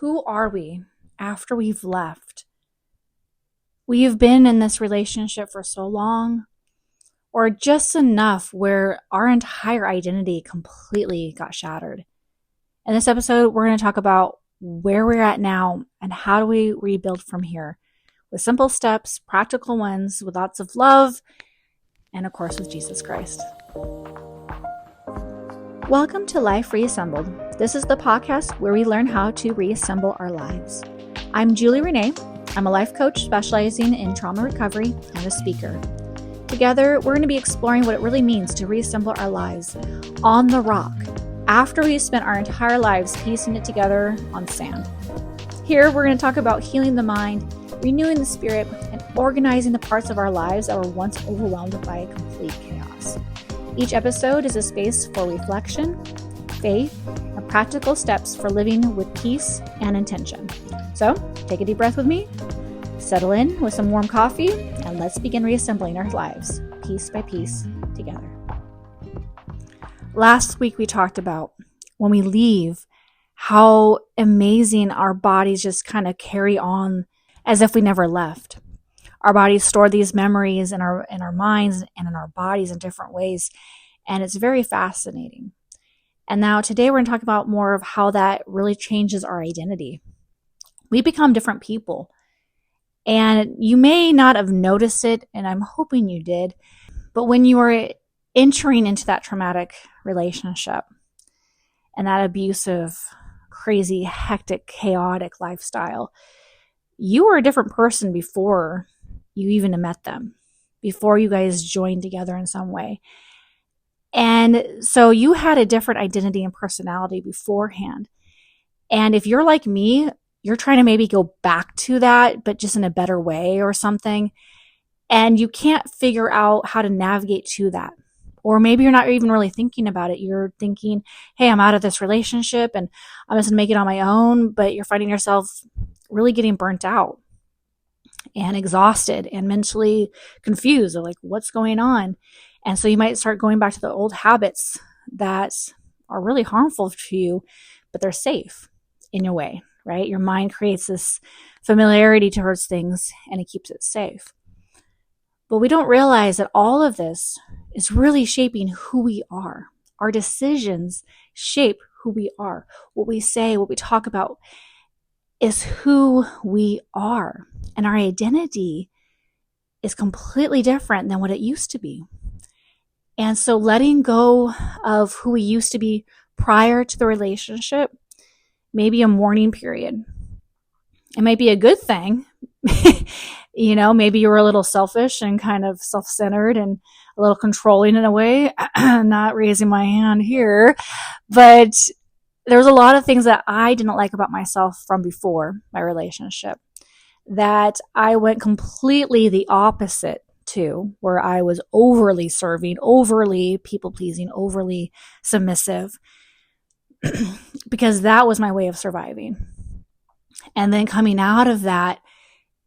who are we after we've left? We've been in this relationship for so long, or just enough where our entire identity completely got shattered. In this episode, we're going to talk about where we're at now and how do we rebuild from here with simple steps, practical ones, with lots of love, and of course with Jesus Christ. Welcome to Life Reassembled. This is the podcast where we learn how to reassemble our lives. I'm Julie Renee. I'm a life coach specializing in trauma recovery and a speaker. Together, we're going to be exploring what it really means to reassemble our lives on the rock after we've spent our entire lives piecing it together on sand. Here, we're going to talk about healing the mind, renewing the spirit, and organizing the parts of our lives that were once overwhelmed by complete chaos. Each episode is a space for reflection, faith, and practical steps for living with peace and intention. So, take a deep breath with me, settle in with some warm coffee, and let's begin reassembling our lives, piece by piece, together. Last week we talked about when we leave, how amazing our bodies just kind of carry on as if we never left. Our bodies store these memories in our minds and in our bodies in different ways, and it's very fascinating. And now today we're going to talk about more of how that really changes our identity. We become different people, and you may not have noticed it, and I'm hoping you did, but when you are entering into that traumatic relationship and that abusive, crazy, hectic, chaotic lifestyle, you were a different person before you even met them, before you guys joined together in some way. And so you had a different identity and personality beforehand. And if you're like me, you're trying to maybe go back to that, but just in a better way or something. And you can't figure out how to navigate to that. Or maybe you're not even really thinking about it. You're thinking, hey, I'm out of this relationship and I'm just going to make it on my own. But you're finding yourself really getting burnt out and exhausted and mentally confused, like what's going on. And so you might start going back to the old habits that are really harmful to you, but they're safe in a way, right? Your mind creates this familiarity towards things and it keeps it safe. But we don't realize that all of this is really shaping who we are. Our decisions shape who we are. What we say, what we talk about is who we are. And our identity is completely different than what it used to be. And so letting go of who we used to be prior to the relationship may be a mourning period. It might be a good thing. Maybe you were a little selfish and kind of self-centered and a little controlling in a way. Not raising my hand here, but there's a lot of things that I didn't like about myself from before my relationship that I went completely the opposite to, where I was overly serving, overly people-pleasing, overly submissive, because that was my way of surviving. And then coming out of that,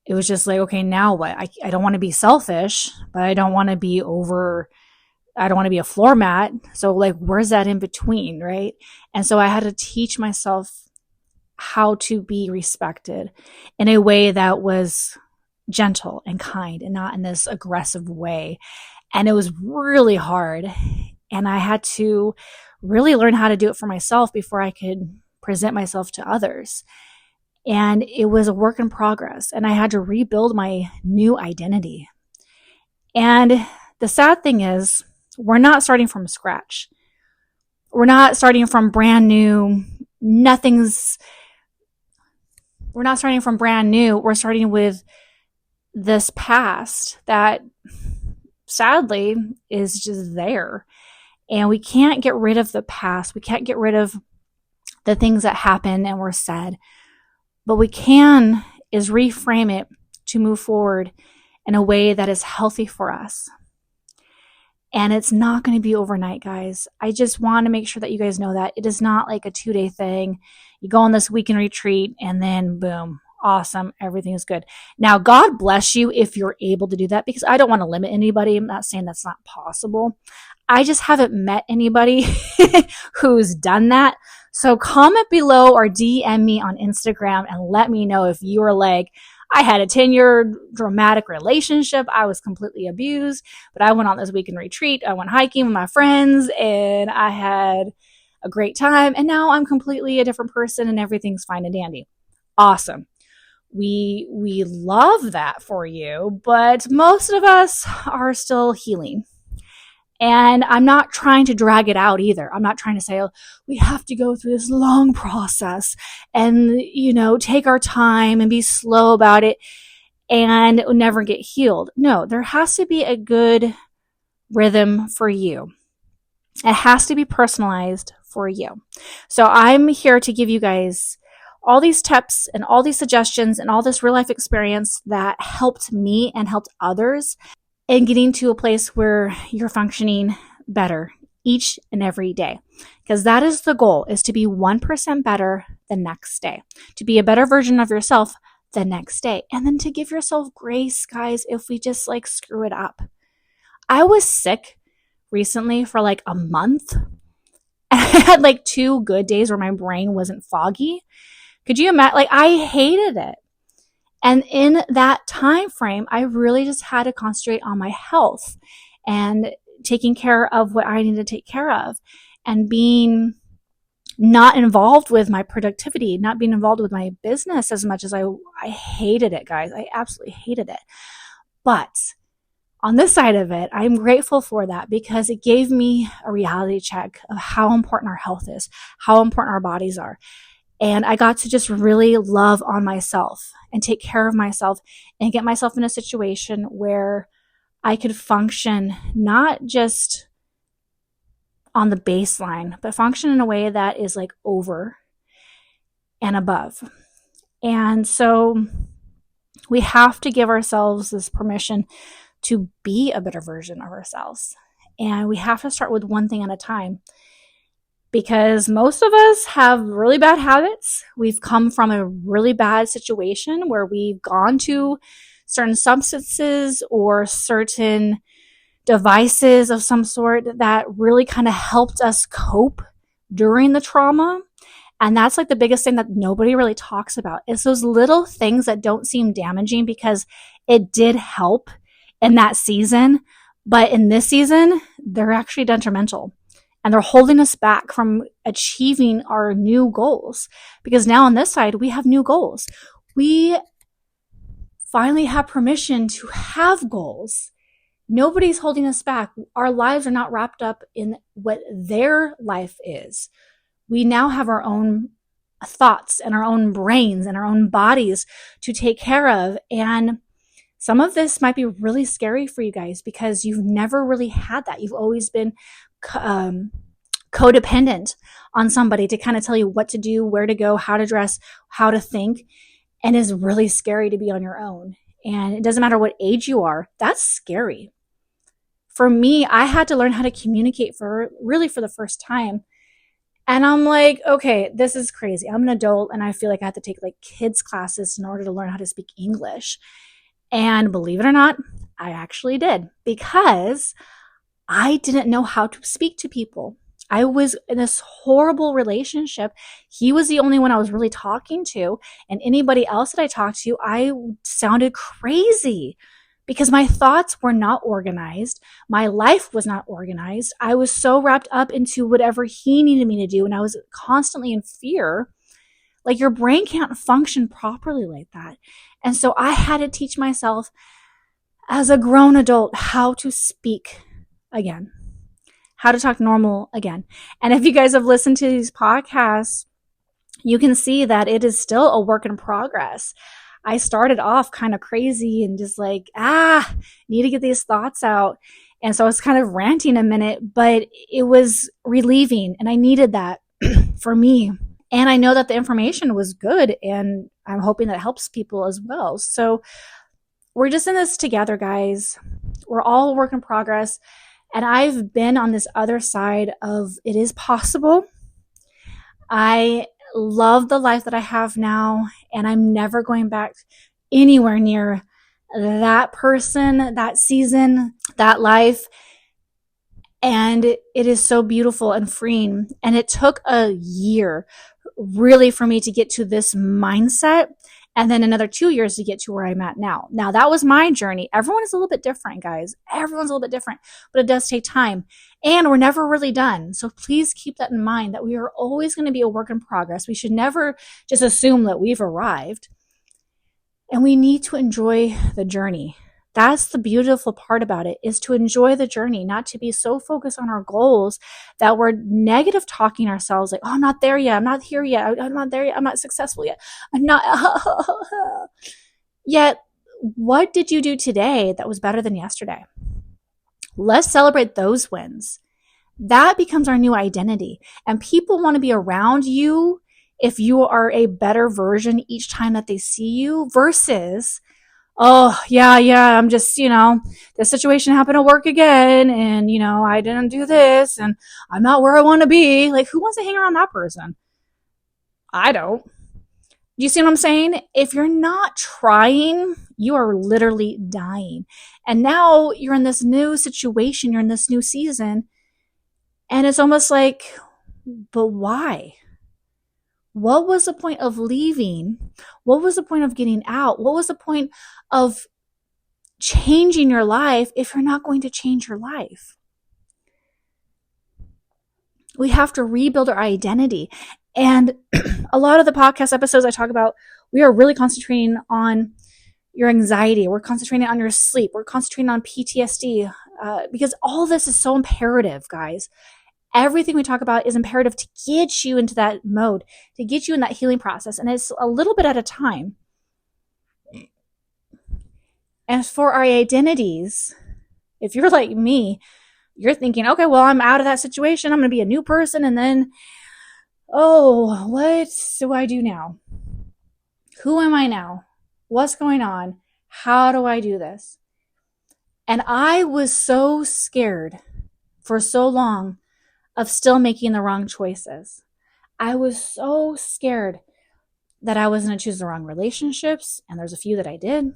it was just like, okay, now what? I don't want to be selfish, but I don't want to be I don't want to be a floor mat. So like, where's that in between, right? And so I had to teach myself how to be respected in a way that was gentle and kind and not in this aggressive way. And it was really hard. And I had to really learn how to do it for myself before I could present myself to others. And it was a work in progress. And I had to rebuild my new identity. And the sad thing is, we're not starting from scratch. We're not starting from brand new. We're not starting from brand new. We're starting with this past that sadly is just there. And we can't get rid of the past. We can't get rid of the things that happened and were said. But we can is reframe it to move forward in a way that is healthy for us. And it's not going to be overnight, guys. I just want to make sure that you guys know that. It is not like a 2-day thing. You go on this weekend retreat and then boom, awesome, everything is good. Now, God bless you if you're able to do that, because I don't want to limit anybody. I'm not saying that's not possible. I just haven't met anybody who's done that. So comment below or DM me on Instagram and let me know if you were like, I had a 10-year dramatic relationship. I was completely abused, but I went on this weekend retreat. I went hiking with my friends and I had a great time. And now I'm completely a different person and everything's fine and dandy. Awesome. We love that for you, but most of us are still healing. And I'm not trying to drag it out either. I'm not trying to say, oh, we have to go through this long process and, take our time and be slow about it and never get healed. No, there has to be a good rhythm for you. It has to be personalized for you. So I'm here to give you guys all these tips and all these suggestions and all this real life experience that helped me and helped others in getting to a place where you're functioning better each and every day. Because that is the goal, is to be 1% better the next day, to be a better version of yourself the next day. And then to give yourself grace, guys, if we just screw it up. I was sick recently for a month. I had 2 good days where my brain wasn't foggy. Could you imagine? I hated it. And in that time frame, I really just had to concentrate on my health and taking care of what I needed to take care of and being not involved with my productivity, not being involved with my business as much as I hated it, guys. I absolutely hated it. But on this side of it, I'm grateful for that because it gave me a reality check of how important our health is, how important our bodies are. And I got to just really love on myself and take care of myself and get myself in a situation where I could function not just on the baseline, but function in a way that is over and above. And so we have to give ourselves this permission to be a better version of ourselves. And we have to start with one thing at a time. Because most of us have really bad habits. We've come from a really bad situation where we've gone to certain substances or certain devices of some sort that really kind of helped us cope during the trauma. And that's the biggest thing that nobody really talks about is those little things that don't seem damaging because it did help in that season. But in this season, they're actually detrimental. And they're holding us back from achieving our new goals. Because now on this side, we have new goals. We finally have permission to have goals. Nobody's holding us back. Our lives are not wrapped up in what their life is. We now have our own thoughts and our own brains and our own bodies to take care of. And some of this might be really scary for you guys because you've never really had that. You've always been codependent on somebody to kind of tell you what to do, where to go, how to dress, how to think, and it's really scary to be on your own. And it doesn't matter what age you are, that's scary. For me, I had to learn how to communicate for the first time. And I'm okay, this is crazy. I'm an adult and I feel I have to take kids classes in order to learn how to speak English. And believe it or not, I actually did because I didn't know how to speak to people. I was in this horrible relationship. He was the only one I was really talking to. And anybody else that I talked to, I sounded crazy because my thoughts were not organized. My life was not organized. I was so wrapped up into whatever he needed me to do. And I was constantly in fear. Your brain can't function properly like that. And so I had to teach myself as a grown adult how to speak again, how to talk normal again. And if you guys have listened to these podcasts, you can see that it is still a work in progress. I started off kind of crazy and just need to get these thoughts out. And so I was kind of ranting a minute, but it was relieving and I needed that for me. And I know that the information was good and I'm hoping that helps people as well. So we're just in this together, guys. We're all a work in progress. And I've been on this other side of it is possible. I love the life that I have now, and I'm never going back anywhere near that person, that season, that life. And it is so beautiful and freeing. And it took a year really for me to get to this mindset, and then another 2 years to get to where I'm at now. Now, that was my journey. Everyone is a little bit different, guys. Everyone's a little bit different, but it does take time, and we're never really done. So please keep that in mind, that we are always going to be a work in progress. We should never just assume that we've arrived, and we need to enjoy the journey. That's the beautiful part about it, is to enjoy the journey, not to be so focused on our goals that we're negative talking ourselves like, oh, I'm not there yet. I'm not here yet. I'm not there yet. I'm not successful yet. I'm not. Yet, what did you do today that was better than yesterday? Let's celebrate those wins. That becomes our new identity. And people want to be around you if you are a better version each time that they see you, versus, oh, yeah, I'm just, this situation happened to work again, and, I didn't do this, and I'm not where I want to be. Like, who wants to hang around that person? I don't. You see what I'm saying? If you're not trying, you are literally dying. And now you're in this new situation, you're in this new season, and it's almost like, but why? What was the point of leaving? What was the point of getting out? What was the point of changing your life if you're not going to change your life? We have to rebuild our identity. And a lot of the podcast episodes I talk about, we are really concentrating on your anxiety. We're concentrating on your sleep. We're concentrating on PTSD, because all this is so imperative, guys. Everything we talk about is imperative to get you into that mode, to get you in that healing process. And it's a little bit at a time. And for our identities, if you're like me, you're thinking, okay, well, I'm out of that situation. I'm going to be a new person. And then, oh, what do I do now? Who am I now? What's going on? How do I do this? And I was so scared for so long of still making the wrong choices. I was so scared that I was going to choose the wrong relationships, and there's a few that I did.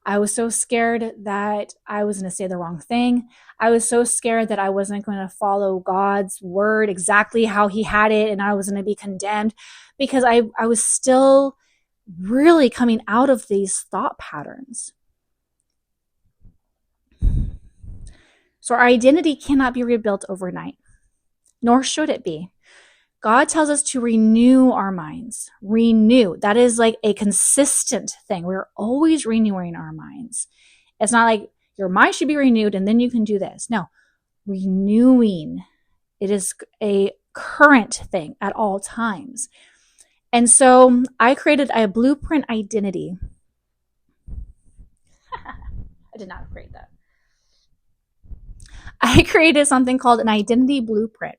I was so scared that I was going to say the wrong thing. I was so scared that I wasn't going to follow God's word exactly how he had it, and I was going to be condemned, because I was still really coming out of these thought patterns. So our identity cannot be rebuilt overnight, nor should it be. God tells us to renew our minds. Renew. That is like a consistent thing. We're always renewing our minds. It's not like your mind should be renewed and then you can do this. No, renewing. It is a current thing at all times. And so I created a blueprint identity. I did not create that. I created something called an identity blueprint.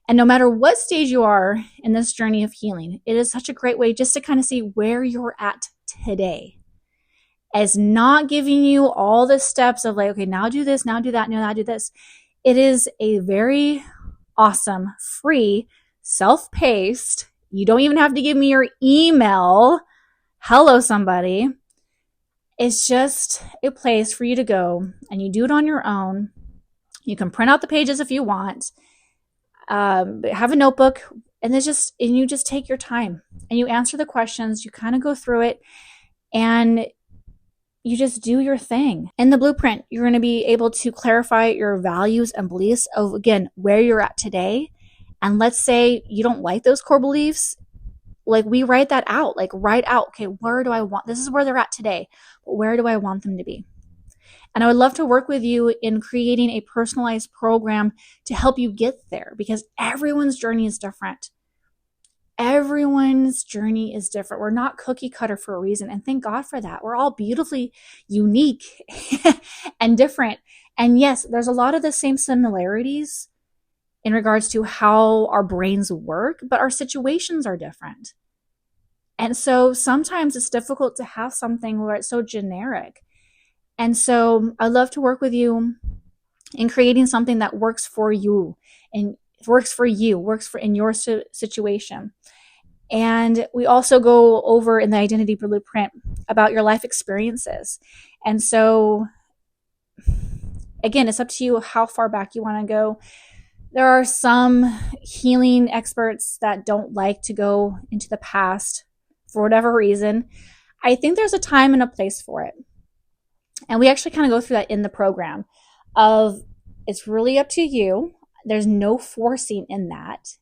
And no matter what stage you are in this journey of healing, it is such a great way just to kind of see where you're at today. As not giving you all the steps of like, okay, now do this, now do that, now do this. It is a very awesome, free, self-paced. You don't even have to give me your email. Hello, somebody. It's just a place for you to go, and you do it on your own. You can print out the pages if you want. Have a notebook, and you just take your time and you answer the questions. You kind of go through it and you just do your thing. In the blueprint, you're going to be able to clarify your values and beliefs of, again, where you're at today. And let's say you don't like those core beliefs. Like, we write that out, okay, where do I want, this is where they're at today, but where do I want them to be? And I would love to work with you in creating a personalized program to help you get there, because everyone's journey is different. Everyone's journey is different. We're not cookie cutter for a reason. And thank God for that. We're all beautifully unique and different. And yes, there's a lot of the same similarities in regards to how our brains work, but our situations are different. And so sometimes it's difficult to have something where it's so generic. And so I'd love to work with you in creating something that works for you and works in your situation. And we also go over in the identity blueprint about your life experiences. And so Again, it's up to you how far back you want to go. There are some healing experts that don't like to go into the past for whatever reason. I think there's a time and a place for it. And we actually kind of go through that in the program of it's really up to you. There's no forcing in that.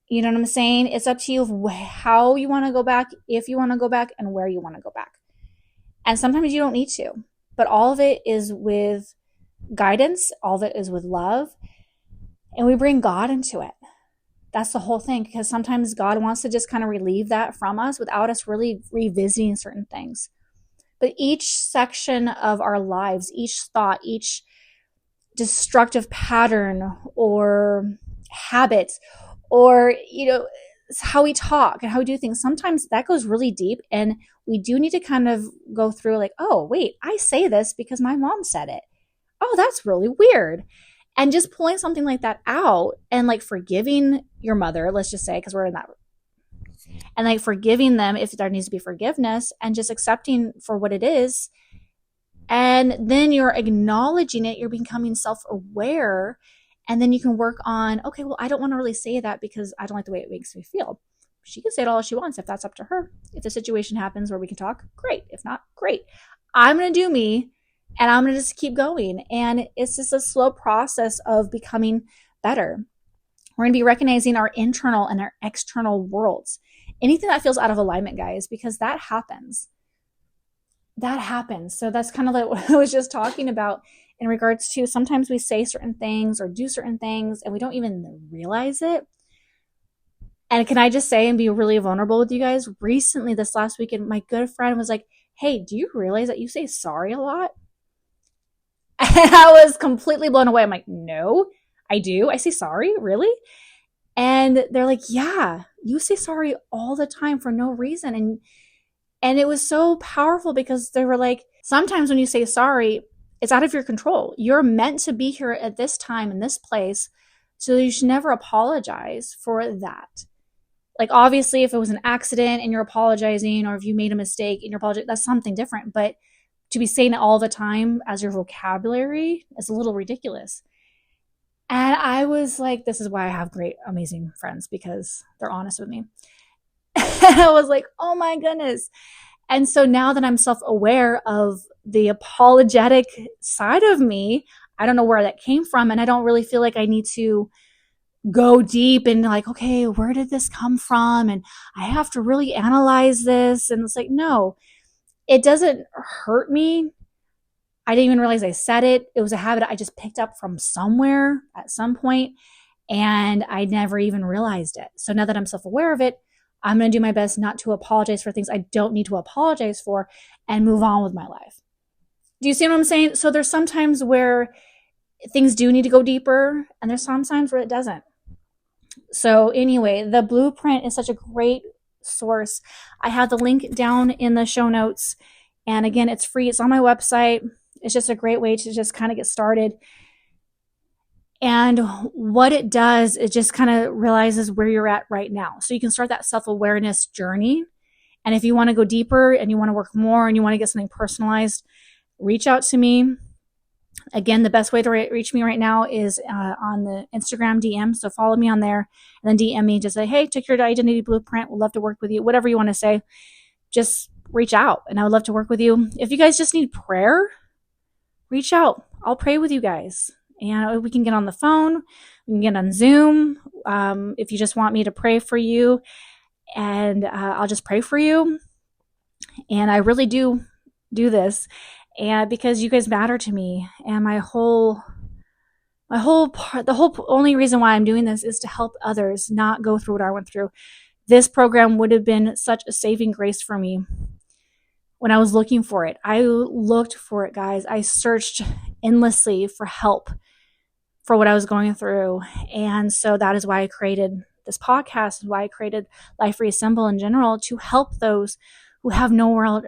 You know what I'm saying? It's up to you how you want to go back, if you want to go back, and where you want to go back. And sometimes you don't need to, but all of it is with guidance. All of it is with love. And we bring God into it. That's the whole thing, because sometimes God wants to just kind of relieve that from us without us really revisiting certain things. But each section of our lives, each thought, each destructive pattern or habit, or, how we talk and how we do things, sometimes that goes really deep. And we do need to kind of go through like, oh, wait, I say this because my mom said it. Oh, that's really weird. And just pulling something like that out and like forgiving your mother, let's just say, because we're in that, and like forgiving them if there needs to be forgiveness, and just accepting for what it is. And then you're acknowledging it, you're becoming self-aware, and then you can work on, okay, well, I don't want to really say that because I don't like the way it makes me feel. She can say it all she wants if that's up to her. If the situation happens where we can talk, great. If not, great. I'm going to do me, and I'm going to just keep going. And it's just a slow process of becoming better. We're going to be recognizing our internal and our external worlds. Anything that feels out of alignment, guys, because that happens. That happens. So that's kind of like what I was just talking about in regards to sometimes we say certain things or do certain things and we don't even realize it. And can I just say and be really vulnerable with you guys? Recently, this last weekend, my good friend was like, hey, do you realize that you say sorry a lot? And I was completely blown away. I'm like, no, I do. I say sorry, really? And they're like, yeah, you say sorry all the time for no reason. And it was so powerful because they were like, sometimes when you say sorry, it's out of your control. You're meant to be here at this time in this place. So you should never apologize for that. Like, obviously, if it was an accident and you're apologizing, or if you made a mistake and you're apologizing, that's something different. But to be saying it all the time as your vocabulary is a little ridiculous. And I was like, this is why I have great, amazing friends, because they're honest with me. And I was like, oh my goodness. And so now that I'm self-aware of the apologetic side of me, I don't know where that came from. And I don't really feel like I need to go deep and like, okay, where did this come from? And I have to really analyze this. And it's like, no, it doesn't hurt me. I didn't even realize I said it. It was a habit I just picked up from somewhere at some point, and I never even realized it. So now that I'm self-aware of it, I'm going to do my best not to apologize for things I don't need to apologize for and move on with my life. Do you see what I'm saying? So there's some times where things do need to go deeper, and there's some times where it doesn't. So anyway, the blueprint is such a great source. I have the link down in the show notes. And again, it's free. It's on my website. It's just a great way to just kind of get started. And what it does, it just kind of realizes where you're at right now. So you can start that self-awareness journey. And if you want to go deeper and you want to work more and you want to get something personalized, reach out to me. Again, the best way to reach me right now is on the Instagram DM. So follow me on there and then DM me. Just say, hey, took your identity blueprint. We'd love to work with you. Whatever you want to say, just reach out and I would love to work with you. If you guys just need prayer, reach out. I'll pray with you guys. And we can get on the phone. We can get on Zoom. If you just want me to pray for you, and I'll just pray for you. And I really do this, and because you guys matter to me. And the whole only reason why I'm doing this is to help others not go through what I went through. This program would have been such a saving grace for me when I was looking for it. I looked for it, guys. I searched endlessly for help for what I was going through. And so that is why I created this podcast, why I created Life Reassembled in general, to help those who have nowhere,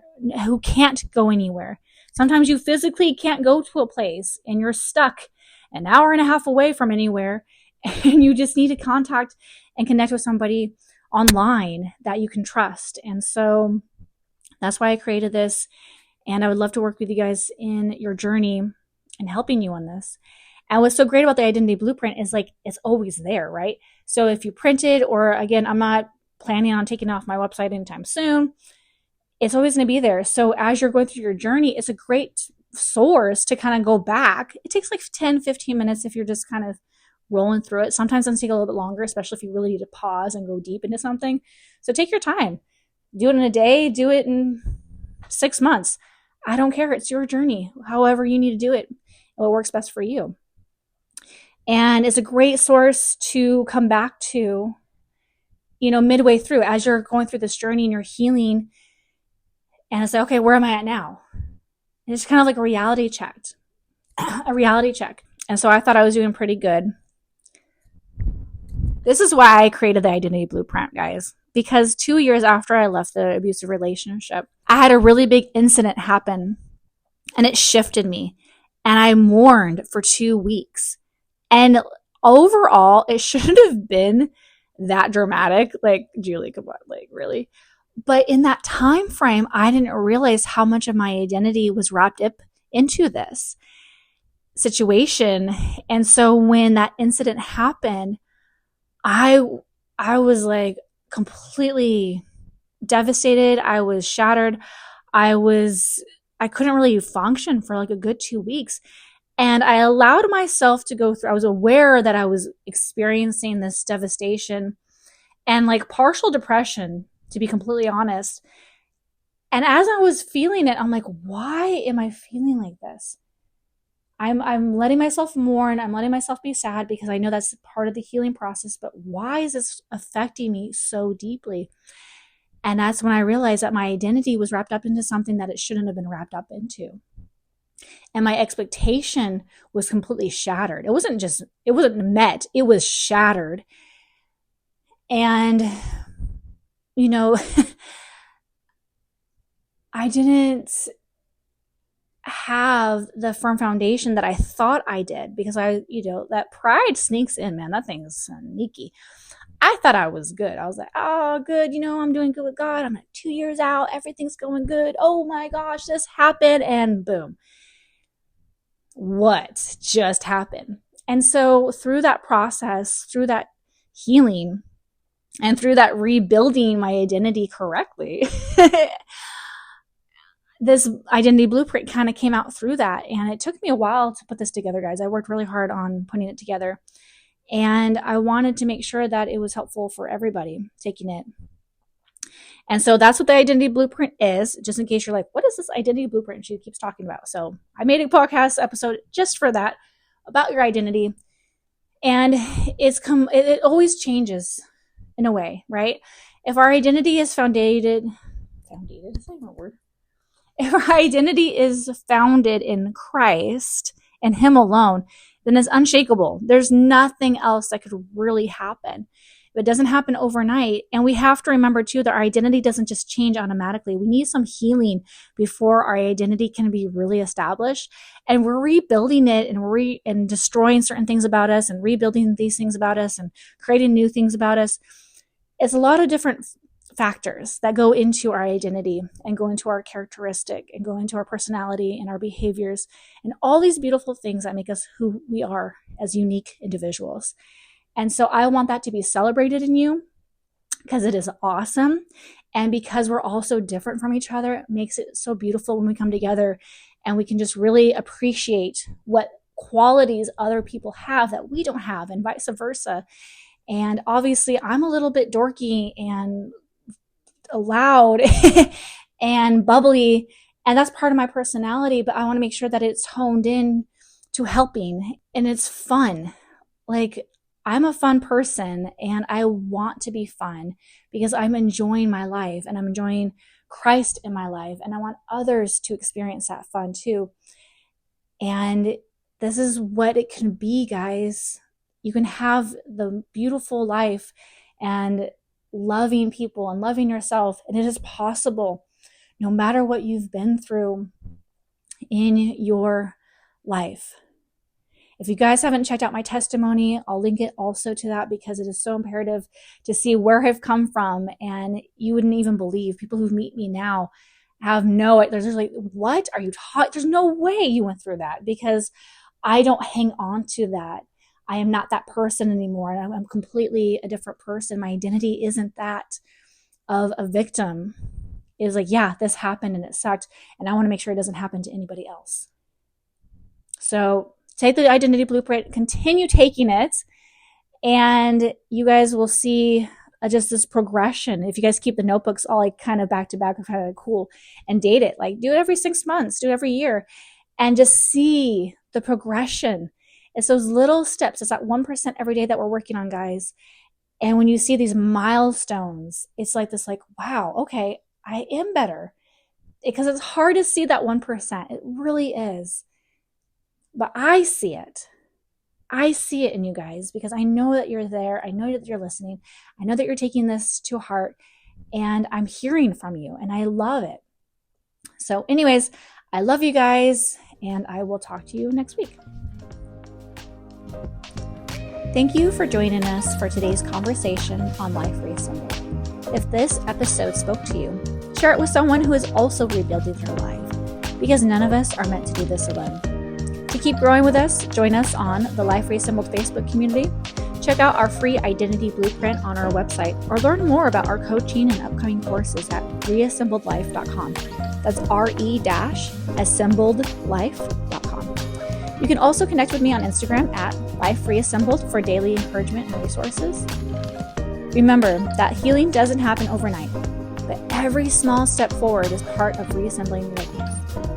who can't go anywhere. Sometimes you physically can't go to a place and you're stuck an hour and a half away from anywhere, and you just need to contact and connect with somebody online that you can trust. And so that's why I created this. And I would love to work with you guys in your journey and helping you on this. And what's so great about the identity blueprint is like, it's always there, right? So if you print it, or again, I'm not planning on taking it off my website anytime soon, it's always going to be there. So as you're going through your journey, it's a great source to kind of go back. It takes like 10, 15 minutes if you're just kind of rolling through it. Sometimes it take a little bit longer, especially if you really need to pause and go deep into something. So take your time. Do it in a day, do it in 6 months. I don't care. It's your journey. However you need to do it, what works best for you. And it's a great source to come back to, midway through as you're going through this journey and you're healing. And it's like, okay, where am I at now? And it's kind of like a reality check. And so I thought I was doing pretty good. This is why I created the identity blueprint, guys. Because 2 years after I left the abusive relationship, I had a really big incident happen and it shifted me. And I mourned for 2 weeks. And overall, it shouldn't have been that dramatic. Like, Julie, come on, like, really? But in that time frame, I didn't realize how much of my identity was wrapped up into this situation. And so when that incident happened, I was like completely devastated. I was shattered. I couldn't really function for like a good 2 weeks. And I allowed myself to go through, I was aware that I was experiencing this devastation and like partial depression, to be completely honest. And as I was feeling it, I'm like, why am I feeling like this? I'm letting myself mourn. I'm letting myself be sad because I know that's part of the healing process. But why is this affecting me so deeply? And that's when I realized that my identity was wrapped up into something that it shouldn't have been wrapped up into. And my expectation was completely shattered. It wasn't met, it was shattered. And, I didn't have the firm foundation that I thought I did because that pride sneaks in, man. That thing's sneaky. I thought I was good. I was like, oh, good. I'm doing good with God. I'm like 2 years out. Everything's going good. Oh my gosh, this happened. And boom. What just happened? And so through that process, through that healing, and through that rebuilding my identity correctly, this identity blueprint kind of came out through that. And it took me a while to put this together, guys. I worked really hard on putting it together. And I wanted to make sure that it was helpful for everybody taking it. And so that's what the identity blueprint is, just in case you're like, what is this identity blueprint she keeps talking about? So I made a podcast episode just for that, about your identity. And it always changes in a way, right? If our identity is founded, is that even a word? If our identity is founded in Christ and Him alone, then it's unshakable. There's nothing else that could really happen. It doesn't happen overnight. And we have to remember too, that our identity doesn't just change automatically. We need some healing before our identity can be really established. And we're rebuilding it and destroying certain things about us and rebuilding these things about us and creating new things about us. It's a lot of different factors that go into our identity and go into our characteristic and go into our personality and our behaviors and all these beautiful things that make us who we are as unique individuals. And so I want that to be celebrated in you because it is awesome. And because we're all so different from each other, it makes it so beautiful when we come together and we can just really appreciate what qualities other people have that we don't have and vice versa. And obviously I'm a little bit dorky and loud and bubbly, and that's part of my personality, but I want to make sure that it's honed in to helping and it's fun. Like, I'm a fun person and I want to be fun because I'm enjoying my life and I'm enjoying Christ in my life, and I want others to experience that fun too. And this is what it can be, guys. You can have the beautiful life and loving people and loving yourself, and it is possible no matter what you've been through in your life. If you guys haven't checked out my testimony, I'll link it also to that because it is so imperative to see where I've come from. And you wouldn't even believe, people who meet me now there's just like, what are you talking? There's no way you went through that, because I don't hang on to that. I am not that person anymore. I'm completely a different person. My identity isn't that of a victim. Is like, yeah, this happened and it sucked, and I want to make sure it doesn't happen to anybody else. So take the identity blueprint, continue taking it, and you guys will see just this progression. If you guys keep the notebooks all like kind of back to back, kind of cool, and date it, like do it every 6 months, do it every year, and just see the progression. It's those little steps. It's that 1% every day that we're working on, guys. And when you see these milestones, it's like this, like, wow, okay, I am better. Because it's hard to see that 1%. It really is. But I see it. I see it in you guys, because I know that you're there. I know that you're listening. I know that you're taking this to heart, and I'm hearing from you, and I love it. So anyways, I love you guys, and I will talk to you next week. Thank you for joining us for today's conversation on Life Reassembled. If this episode spoke to you, share it with someone who is also rebuilding their life, because none of us are meant to do this alone. To keep growing with us, join us on the Life Reassembled Facebook community. Check out our free identity blueprint on our website, or learn more about our coaching and upcoming courses at reassembledlife.com. That's re-assembledlife.com. You can also connect with me on Instagram at Life Reassembled for daily encouragement and resources. Remember that healing doesn't happen overnight, but every small step forward is part of reassembling your life.